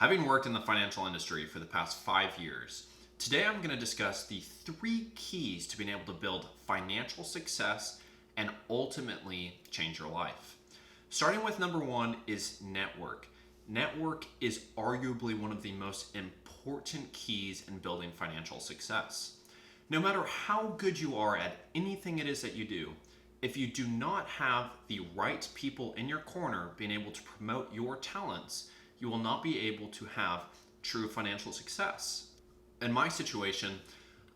Having worked in the financial industry for the past 5 years, today I'm going to discuss the 3 keys to being able to build financial success and ultimately change your life. Starting with number 1 is network. Network is arguably one of the most important keys in building financial success. No matter how good you are at anything it is that you do, if you do not have the right people in your corner being able to promote your talents, you will not be able to have true financial success. In my situation,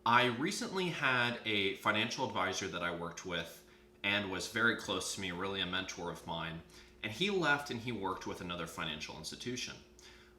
I recently had a financial advisor that I worked with and was very close to me, really a mentor of mine, and he left and he worked with another financial institution.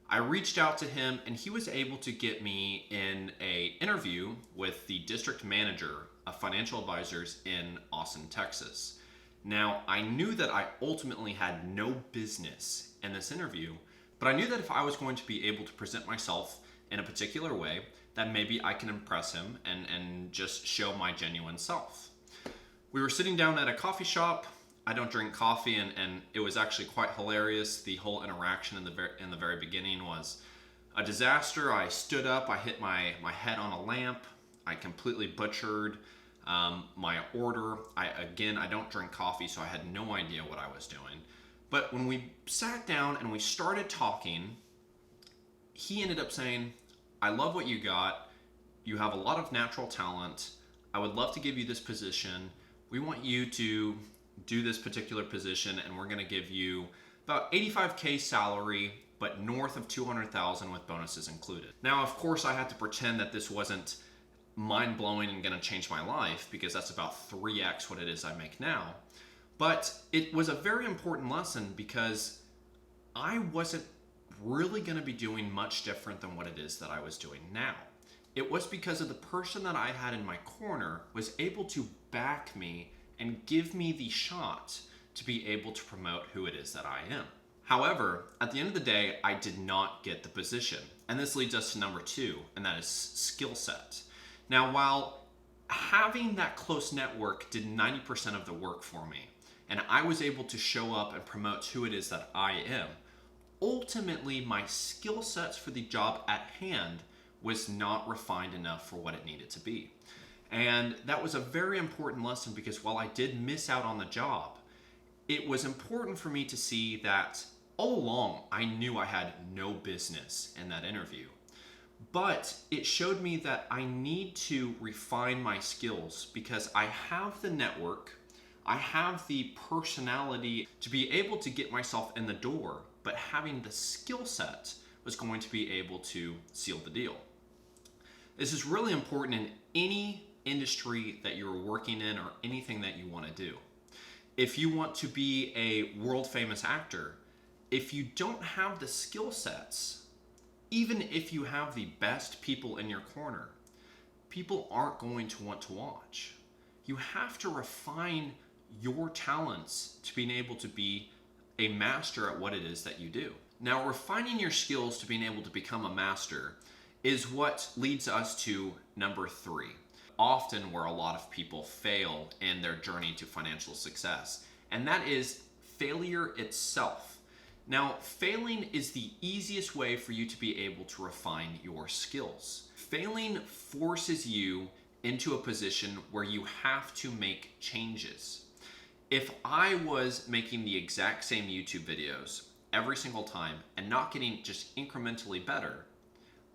I reached out to him and he was able to get me in an interview with the district manager of financial advisors in Austin, Texas. Now, I knew that I ultimately had no business in this interview, but I knew that if I was going to be able to present myself in a particular way, that maybe I can impress him and just show my genuine self. We were sitting down at a coffee shop. I don't drink coffee, and it was actually quite hilarious. The whole interaction in the very beginning was a disaster. I stood up, I hit my head on a lamp. I completely butchered my order. I don't drink coffee, so I had no idea what I was doing. But when we sat down and we started talking, he ended up saying, "I love what you got. You have a lot of natural talent. I would love to give you this position. We want you to do this particular position, and we're going to give you about $85K salary, but north of $200,000 with bonuses included." Now, of course, I had to pretend that this wasn't mind-blowing and going to change my life, because that's about 3x what it is I make now. But it was a very important lesson because I wasn't really going to be doing much different than what it is that I was doing now. It was because of the person that I had in my corner was able to back me and give me the shot to be able to promote who it is that I am. However, at the end of the day, I did not get the position. And this leads us to number 2, and that is skill set. Now, while having that close network did 90% of the work for me, and I was able to show up and promote who it is that I am, ultimately my skill sets for the job at hand was not refined enough for what it needed to be. And that was a very important lesson, because while I did miss out on the job, it was important for me to see that all along I knew I had no business in that interview. But it showed me that I need to refine my skills, because I have the network, I have the personality to be able to get myself in the door, but having the skill set was going to be able to seal the deal. This is really important in any industry that you're working in or anything that you want to do. If you want to be a world famous actor, if you don't have the skill sets, even if you have the best people in your corner, people aren't going to want to watch. You have to refine your talents to being able to be a master at what it is that you do. Now, refining your skills to being able to become a master is what leads us to number 3. Often where a lot of people fail in their journey to financial success, and that is failure itself. Now, failing is the easiest way for you to be able to refine your skills. Failing forces you into a position where you have to make changes. If I was making the exact same YouTube videos every single time and not getting just incrementally better,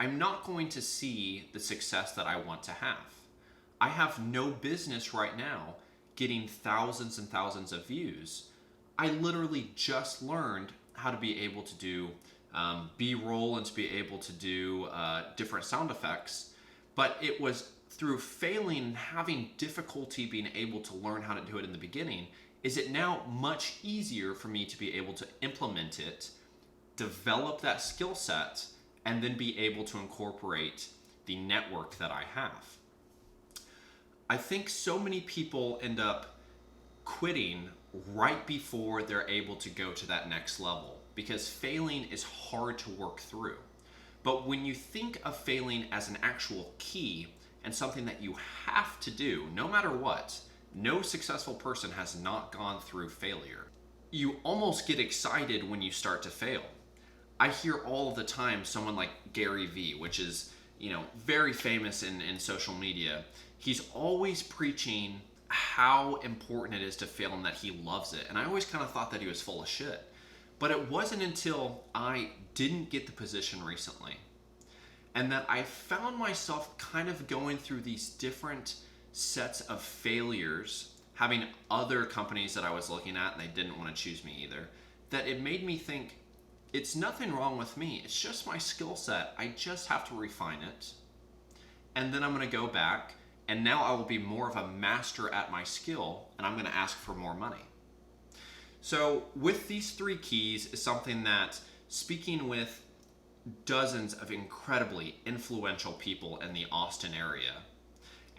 I'm not going to see the success that I want to have. I have no business right now getting thousands and thousands of views. I literally just learned how to be able to do B-roll and to be able to do different sound effects, but it was through failing and having difficulty being able to learn how to do it in the beginning, is it now much easier for me to be able to implement it, develop that skill set, and then be able to incorporate the network that I have. I think so many people end up quitting right before they're able to go to that next level, because failing is hard to work through. But when you think of failing as an actual key and something that you have to do, no matter what, no successful person has not gone through failure. You almost get excited when you start to fail. I hear all the time someone like Gary Vee, which is, very famous in social media. He's always preaching how important it is to fail and that he loves it. And I always kind of thought that he was full of shit. But it wasn't until I didn't get the position recently and that I found myself kind of going through these different sets of failures, having other companies that I was looking at and they didn't want to choose me either, that it made me think, it's nothing wrong with me. It's just my skill set. I just have to refine it. And then I'm going to go back, and now I will be more of a master at my skill, and I'm going to ask for more money. So with these 3 keys is something that, speaking with dozens of incredibly influential people in the Austin area,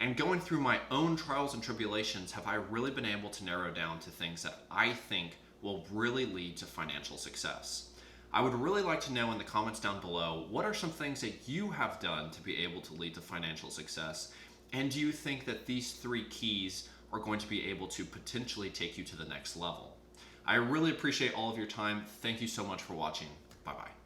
and going through my own trials and tribulations, have I really been able to narrow down to things that I think will really lead to financial success. I would really like to know in the comments down below, what are some things that you have done to be able to lead to financial success? And do you think that these 3 keys are going to be able to potentially take you to the next level? I really appreciate all of your time. Thank you so much for watching. Bye-bye.